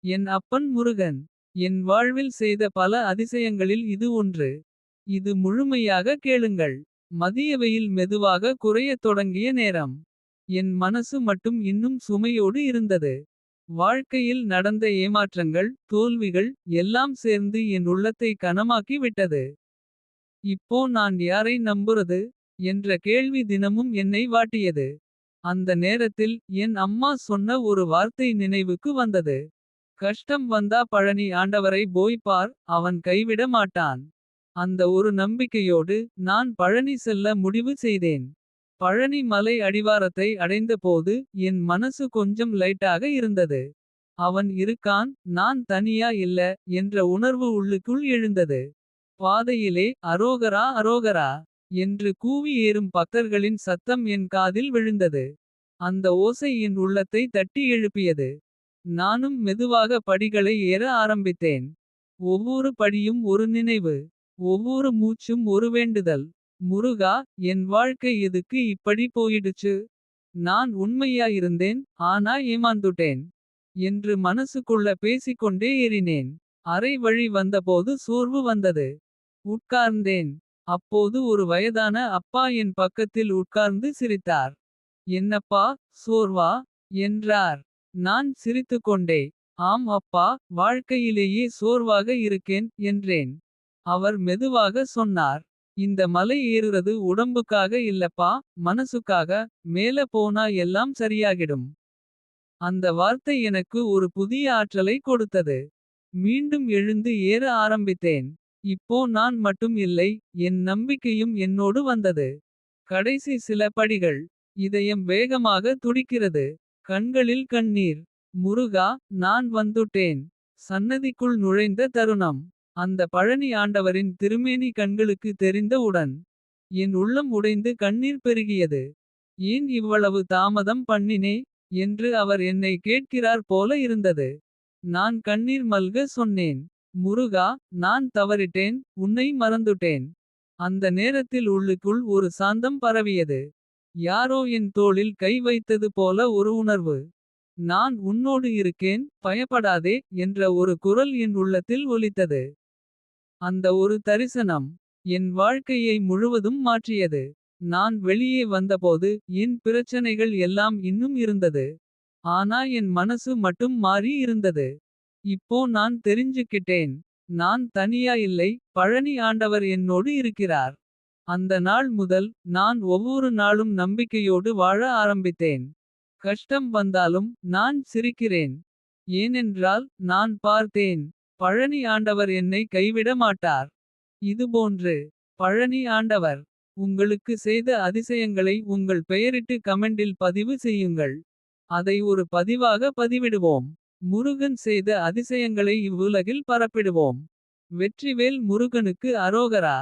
என் அப்பன் முருகன். என் வாழ்வில் செய்த பல அதிசயங்களில் இது ஒன்று. இது முழுமையாக கேளுங்கள். மதிய வெயில் மெதுவாக குறையத் தொடங்கிய நேரம். என் மனசு மட்டும் இன்னும் சுமையோடு இருந்தது. வாழ்க்கையில் நடந்த ஏமாற்றங்கள் தோல்விகள் எல்லாம் சேர்ந்து என் உள்ளத்தை கனமாக்கி விட்டது. இப்போ நான் யாரை நம்புறது என்ற கேள்வி தினமும் என்னை வாட்டியது. அந்த நேரத்தில் என் அம்மா சொன்ன ஒரு வார்த்தை நினைவுக்கு வந்தது. கஷ்டம் வந்தா பழனி ஆண்டவரை போய் பார் அவன் கைவிட மாட்டான். அந்த ஒரு நம்பிக்கையோடு நான் பழனி செல்ல முடிவு செய்தேன். பழனி மலை அடிவாரத்தை அடைந்தபோது என் மனசு கொஞ்சம் லைட்டாக இருந்தது. அவன் இருக்கான் நான் தனியா இல்ல என்ற உணர்வு உள்ளுக்குள் எழுந்தது. பாதையிலே அரோகரா அரோகரா என்று கூவி ஏறும் பக்தர்களின் சத்தம் என் காதில் விழுந்தது. அந்த ஓசை என் உள்ளத்தை தட்டி எழுப்பியது. நானும் மெதுவாக படிகளை ஏற ஆரம்பித்தேன். ஒவ்வொரு படியும் ஒரு நினைவு. ஒவ்வொரு மூச்சும் ஒரு வேண்டுதல். முருகா என் வாழ்க்கை எதுக்கு இப்படி போயிடுச்சு. நான் உண்மையா இருந்தேன் ஆனா ஏமாந்துட்டேன். என்று மனசுக்குள்ள பேசிக்கொண்டே ஏறினேன். அரை வழி வந்தபோது சோர்வு வந்தது. உட்கார்ந்தேன். அப்போது ஒரு வயதான அப்பா என் பக்கத்தில் உட்கார்ந்து சிரித்தார். என்னப்பா சோர்வா என்றார். நான் சிரித்துக்கொண்டே ஆம் அப்பா வாழ்க்கையிலேயே சோர்வாக இருக்கேன் என்றேன். அவர் மெதுவாக சொன்னார். இந்த மலை ஏறுறது உடம்புக்காக இல்லப்பா மனசுக்காக. மேல போனா எல்லாம் சரியாகிடும். அந்த வார்த்தை எனக்கு ஒரு புதிய ஆற்றலை கொடுத்தது. மீண்டும் எழுந்து ஏற ஆரம்பித்தேன். இப்போ நான் மட்டும் இல்லை என் நம்பிக்கையும் என்னோடு வந்தது. கடைசி சில படிகள். இதயம் வேகமாக துடிக்கிறது. கண்களில் கண்ணீர். முருகா நான் வந்துட்டேன். சன்னதிக்குள் நுழைந்த தருணம். அந்த பழனி ஆண்டவரின் திருமேனி கண்களுக்கு தெரிந்தவுடன். என் உள்ளம் உடைந்து கண்ணீர் பெருகியது. ஏன் இவ்வளவு தாமதம் பண்ணினே என்று அவர் என்னை கேட்கிறார் போல இருந்தது. நான் கண்ணீர் மல்க சொன்னேன். முருகா நான் தவறிட்டேன் உன்னை மறந்துட்டேன். அந்த நேரத்தில் உள்ளுக்குள் ஒரு சாந்தம் பரவியது. யாரோ என் தோளில் கை வைத்தது போல ஒரு உணர்வு. நான் உன்னோடு இருக்கேன் பயப்படாதே என்ற ஒரு குரல் என் உள்ளத்தில் ஒலித்தது. அந்த ஒரு தரிசனம் என் வாழ்க்கையை முழுவதும் மாற்றியது. நான் வெளியே வந்தபோது என் பிரச்சனைகள் எல்லாம் இன்னும் இருந்தது. ஆனா என் மனசு மட்டும் மாறி இருந்தது. இப்போ நான் தெரிஞ்சுக்கிட்டேன். நான் தனியா இல்லை பழனி ஆண்டவர் என்னோடு இருக்கிறார். அந்த நாள் முதல் நான் ஒவ்வொரு நாளும் நம்பிக்கையோடு வாழ ஆரம்பித்தேன். கஷ்டம் வந்தாலும் நான் சிரிக்கிறேன். ஏனென்றால் நான் பார்த்தேன். பழனி ஆண்டவர் என்னை கைவிட மாட்டார். இதுபோன்று பழனி ஆண்டவர் உங்களுக்கு செய்த அதிசயங்களை உங்கள் பெயரிட்டு கமெண்டில் பதிவு செய்யுங்கள். அதை ஒரு பதிவாக பதிவிடுவோம். முருகன் செய்த அதிசயங்களை இவ்வுலகில் பரப்பிடுவோம். வெற்றிவேல் முருகனுக்கு அரோகரா.